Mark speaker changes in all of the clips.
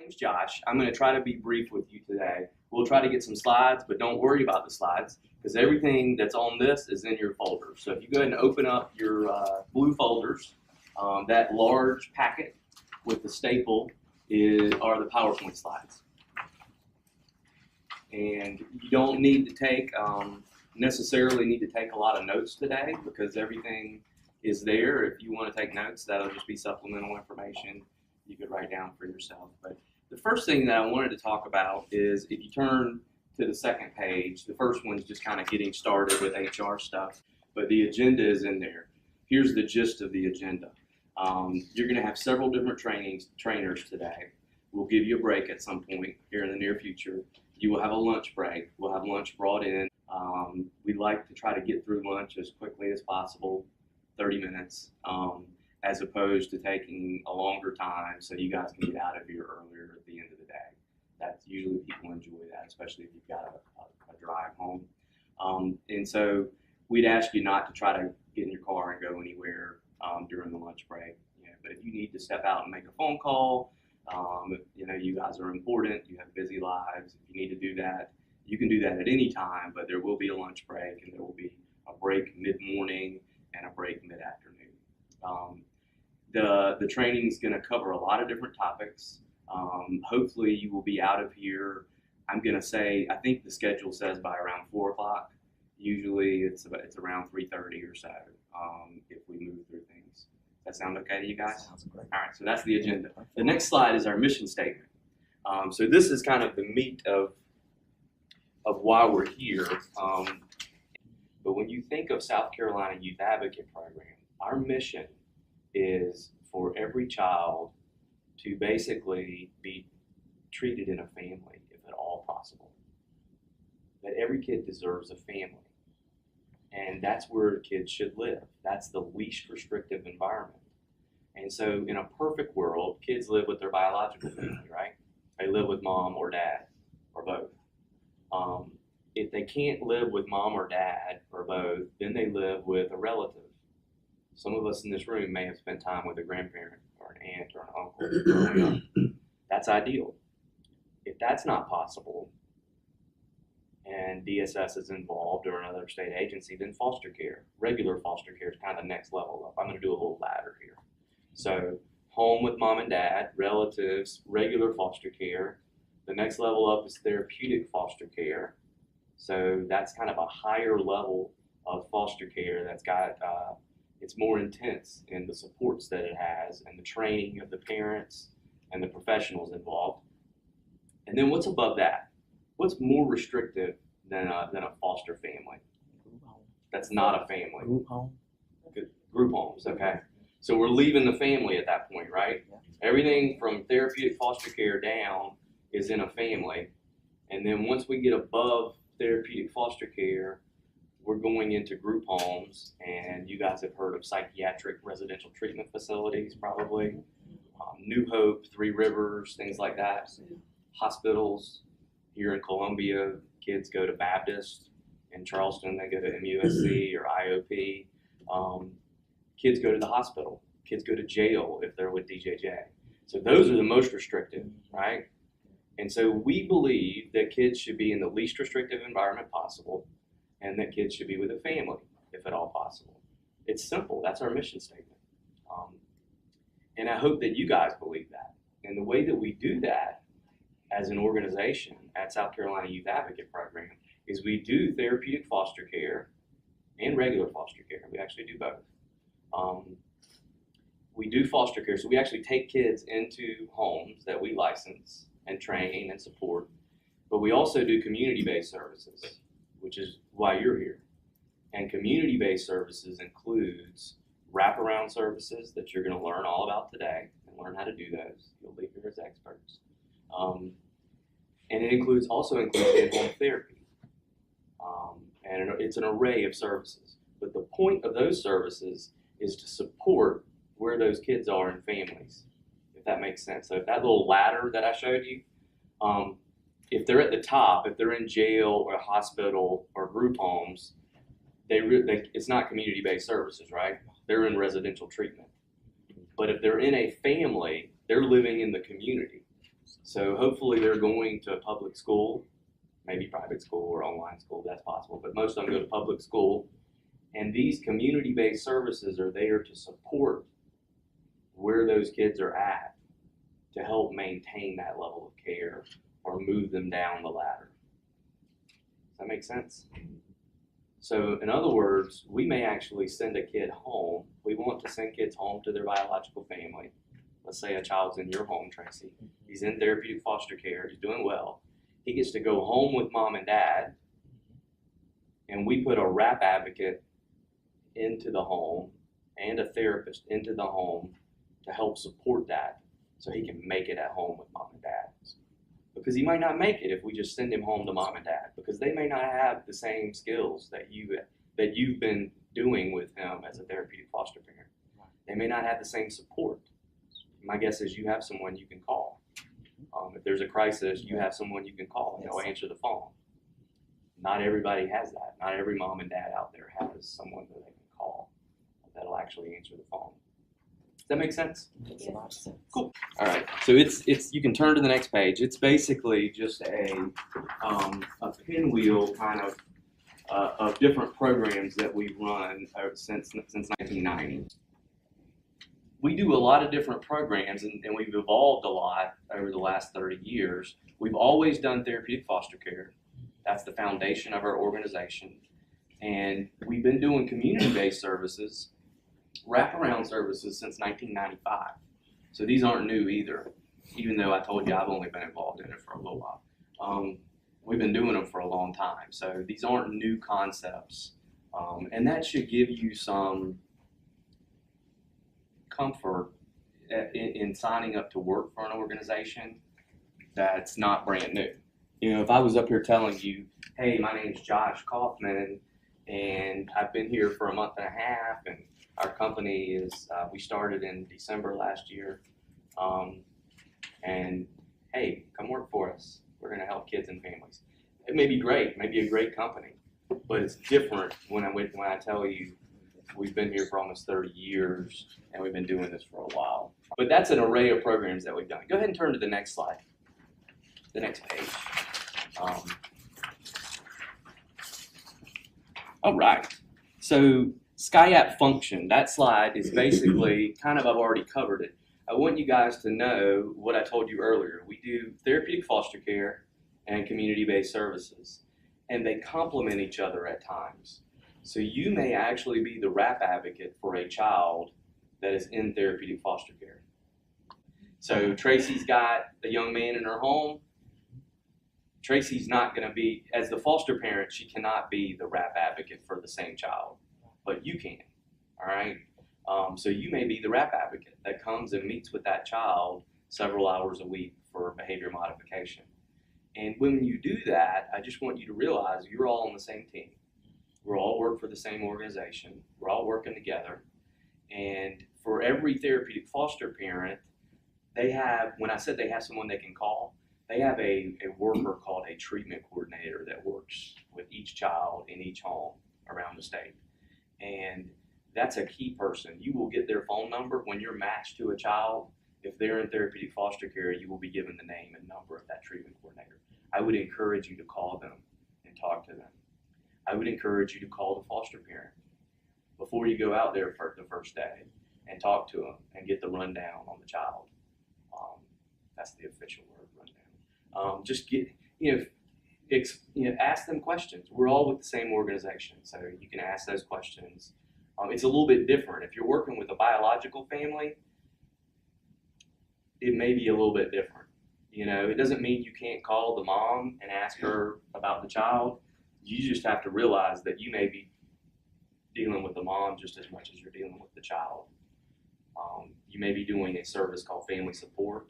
Speaker 1: name's Josh. I'm going to try to be brief with you today. We'll try to get some slides, but don't worry about the slides because everything that's on this is in your folder. So if you go ahead and open up your blue folders, that large packet with the staple are the PowerPoint slides. And you don't need to take necessarily need to take a lot of notes today because everything is there. If you want to take notes, that'll just be supplemental information you could write down for yourself. But the first thing that I wanted to talk about is if you turn to the second page, the first one's just kind of getting started with HR stuff, but the agenda is in there. Here's the gist of the agenda. You're going to have several different trainers today. We'll give you a break at some point here in the near future. You will have a lunch break. We'll have lunch brought in. We like to try to get through lunch as quickly as possible, 30 minutes, as opposed to taking a longer time so you guys can get out of here earlier at the end of the day. That's usually people enjoy that, especially if you've got a drive home. And so we'd ask you not to try to get in your car and go anywhere during the lunch break. But if you need to step out and make a phone call, you guys are important, you have busy lives, if you need to do that, you can do that at any time, but there will be a lunch break and there will be a break mid-morning and a break mid-afternoon. The training is going to cover a lot of different topics. Hopefully you will be out of here, I'm going to say, I think the schedule says by around 4 o'clock. Usually it's around 3:30 or so if we move through things. Does that sound okay to you guys?
Speaker 2: Sounds great.
Speaker 1: All right, so that's the agenda. The next slide is our mission statement. So this is kind of the meat of why we're here. But when you think of South Carolina Youth Advocate Program, our mission is for every child to basically be treated in a family, if at all possible. That every kid deserves a family. And that's where kids should live. That's the least restrictive environment. And so in a perfect world, kids live with their biological family, right? They live with mom or dad or both. If they can't live with mom or dad or both, then they live with a relative. Some of us in this room may have spent time with a grandparent or an aunt or an uncle growing up. That's ideal. If that's not possible, and DSS is involved or another state agency, then foster care. Regular foster care is kind of the next level up. I'm going to do a little ladder here. So home with mom and dad, relatives, regular foster care. The next level up is therapeutic foster care. So that's kind of a higher level of foster care that's got, it's more intense in the supports that it has and the training of the parents and the professionals involved. And then what's above that? What's more restrictive than a foster family? That's not a family.
Speaker 2: Group home.
Speaker 1: Group homes, okay. So we're leaving the family at that point, right?
Speaker 2: Yeah.
Speaker 1: Everything from therapeutic foster care down is in a family. And then once we get above therapeutic foster care, we're going into group homes. And you guys have heard of psychiatric residential treatment facilities, probably. New Hope, Three Rivers, things like that. Hospitals. Here in Columbia, kids go to Baptist. In Charleston, they go to MUSC or IOP. Kids go to the hospital. Kids go to jail if they're with DJJ. So those are the most restrictive, right? And so we believe that kids should be in the least restrictive environment possible and that kids should be with a family, if at all possible. It's simple. That's our mission statement. And I hope that you guys believe that. And the way that we do that as an organization at South Carolina Youth Advocate Program is we do therapeutic foster care and regular foster care. We actually do both. We do foster care, so we actually take kids into homes that we license and train and support, but we also do community-based services, which is why you're here. And community-based services includes wraparound services that you're going to learn all about today and learn how to do those. You'll leave here as experts. And it also includes in-home therapy. And it's an array of services. But the point of those services is to support where those kids are in families, if that makes sense. So if that little ladder that I showed you, if they're at the top, if they're in jail or a hospital or group homes, it's not community-based services, right? They're in residential treatment. But if they're in a family, they're living in the community. So hopefully they're going to public school, maybe private school or online school, that's possible, but most of them go to public school. And these community-based services are there to support where those kids are at to help maintain that level of care or move them down the ladder. Does that make sense? So in other words, we may actually send a kid home. We want to send kids home to their biological family. Let's say a child's in your home, Tracy. He's in therapeutic foster care. He's doing well. He gets to go home with mom and dad, and we put a RAP advocate into the home and a therapist into the home to help support that so he can make it at home with mom and dad. Because he might not make it if we just send him home to mom and dad, because they may not have the same skills that you've been doing with him as a therapeutic foster parent. They may not have the same support. My guess is you have someone you can call. If there's a crisis, you have someone you can call and they'll answer the phone. Not everybody has that. Not every mom and dad out there has someone that they can call that'll actually answer the phone. Does that make sense?
Speaker 2: Makes a lot of sense.
Speaker 1: Cool. All right. So it's you can turn to the next page. It's basically just a pinwheel kind of different programs that we've run since 1990. We do a lot of different programs, and we've evolved a lot over the last 30 years. We've always done therapeutic foster care. That's the foundation of our organization. And we've been doing community-based services, wraparound services since 1995. So these aren't new either, even though I told you I've only been involved in it for a little while. We've been doing them for a long time. So these aren't new concepts. And that should give you some comfort in signing up to work for an organization that's not brand new. You know, if I was up here telling you, hey, my name's Josh Kaufman, and I've been here for a month and a half, and our company is, we started in December last year, and hey, come work for us. We're gonna help kids and families. It may be great, maybe a great company, but it's different when I tell you we've been here for almost 30 years, and we've been doing this for a while. But that's an array of programs that we've done. Go ahead and turn to the next slide, the next page. All right, so SkyApp function, that slide is basically kind of, I've already covered it. I want you guys to know what I told you earlier. We do therapeutic foster care and community-based services, and they complement each other at times. So you may actually be the RAP advocate for a child that is in therapeutic foster care. So Tracy's got a young man in her home. Tracy's not going to be, as the foster parent, she cannot be the RAP advocate for the same child, but you can, all right? So you may be the RAP advocate that comes and meets with that child several hours a week for behavior modification. And when you do that, I just want you to realize you're all on the same team. We all work for the same organization. We're all working together. And for every therapeutic foster parent, they have, when I said they have someone they can call, they have a worker called a treatment coordinator that works with each child in each home around the state. And that's a key person. You will get their phone number when you're matched to a child. If they're in therapeutic foster care, you will be given the name and number of that treatment coordinator. I would encourage you to call them and talk to them. I would encourage you to call the foster parent before you go out there for the first day and talk to them and get the rundown on the child. That's the official word, rundown. Just get, ask them questions. We're all with the same organization, so you can ask those questions. It's a little bit different. If you're working with a biological family, it may be a little bit different. It doesn't mean you can't call the mom and ask her about the child. You just have to realize that you may be dealing with the mom just as much as you're dealing with the child. You may be doing a service called family support.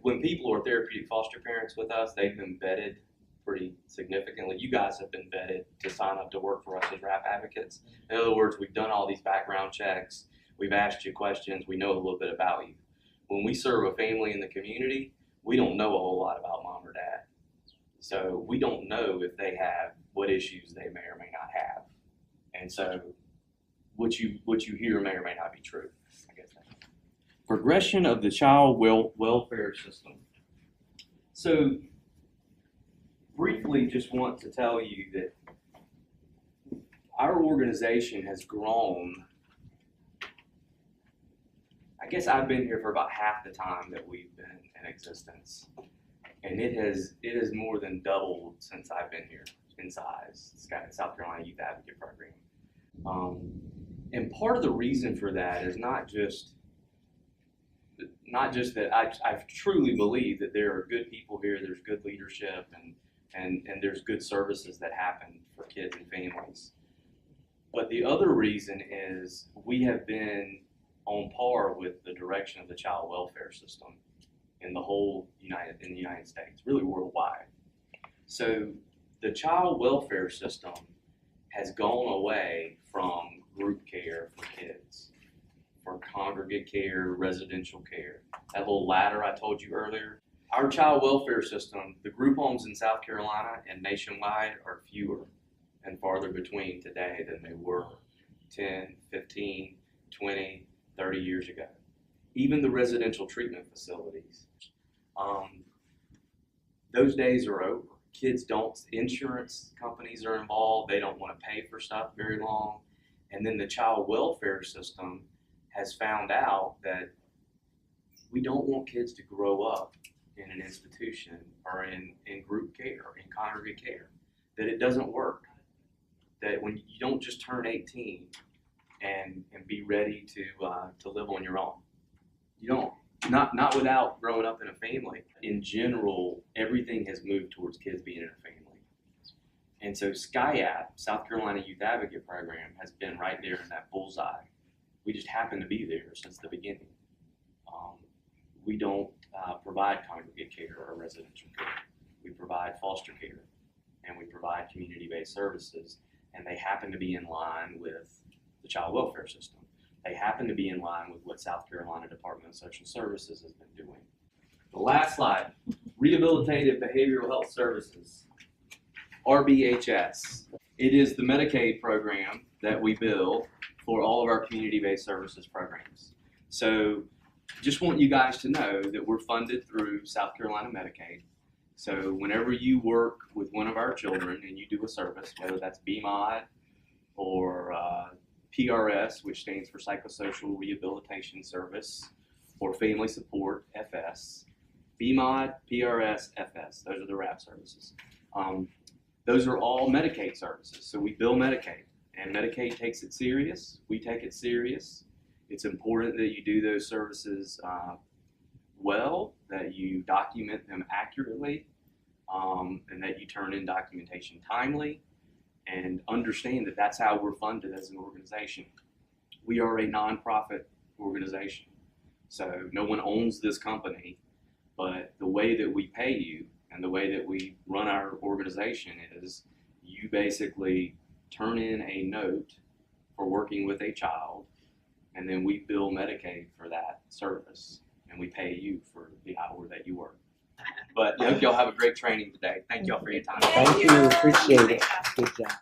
Speaker 1: When people are therapeutic foster parents with us, they've been vetted pretty significantly. You guys have been vetted to sign up to work for us as RAP advocates. In other words, we've done all these background checks. We've asked you questions. We know a little bit about you. When we serve a family in the community, we don't know a whole lot about mom or dad. So we don't know if they have what issues they may or may not have. And so what you hear may or may not be true. I guess that's Progression of the child welfare system. So, briefly, just want to tell you that our organization has grown. I guess I've been here for about half the time that we've been in existence, and it has more than doubled since I've been here in size. It's got a South Carolina Youth Advocate Program, and part of the reason for that is not just that I truly believe that there are good people here, there's good leadership, and there's good services that happen for kids and families. But the other reason is we have been on par with the direction of the child welfare system in the whole United States, really worldwide. So the child welfare system has gone away from group care for kids, for congregate care, residential care. That little ladder I told you earlier. Our child welfare system, the group homes in South Carolina and nationwide are fewer and farther between today than they were 10, 15, 20, 30 years ago. Even the residential treatment facilities, those days are over. Kids don't, insurance companies are involved, they don't want to pay for stuff very long. And then the child welfare system has found out that we don't want kids to grow up in an institution or in group care, or in congregate care, that it doesn't work. That when you don't just turn 18 and be ready to live on your own. You don't. Not without growing up in a family. In general, everything has moved towards kids being in a family. And so SCIAP, South Carolina Youth Advocate Program, has been right there in that bullseye. We just happen to be there since the beginning. We don't provide congregate care or residential care. We provide foster care, and we provide community-based services, and they happen to be in line with the child welfare system. They happen to be in line with what South Carolina Department of Social Services has been doing. The last slide, Rehabilitative Behavioral Health Services, RBHS. It is the Medicaid program that we bill for all of our community-based services programs. So just want you guys to know that we're funded through South Carolina Medicaid. So whenever you work with one of our children and you do a service, whether that's BMOD or PRS, which stands for Psychosocial Rehabilitation Service, or Family Support, FS, BMOD, PRS, FS, those are the RAP services. Those are all Medicaid services, so we bill Medicaid, and Medicaid takes it serious, we take it serious. It's important that you do those services well, that you document them accurately, and that you turn in documentation timely, and understand that that's how we're funded as an organization. We are a nonprofit organization, so no one owns this company, but the way that we pay you and the way that we run our organization is you basically turn in a note for working with a child, and then we bill Medicaid for that service, and we pay you for the hour that you work. But I hope y'all have a great training today. Thank y'all for your time.
Speaker 2: Thank you. Appreciate it. Good job.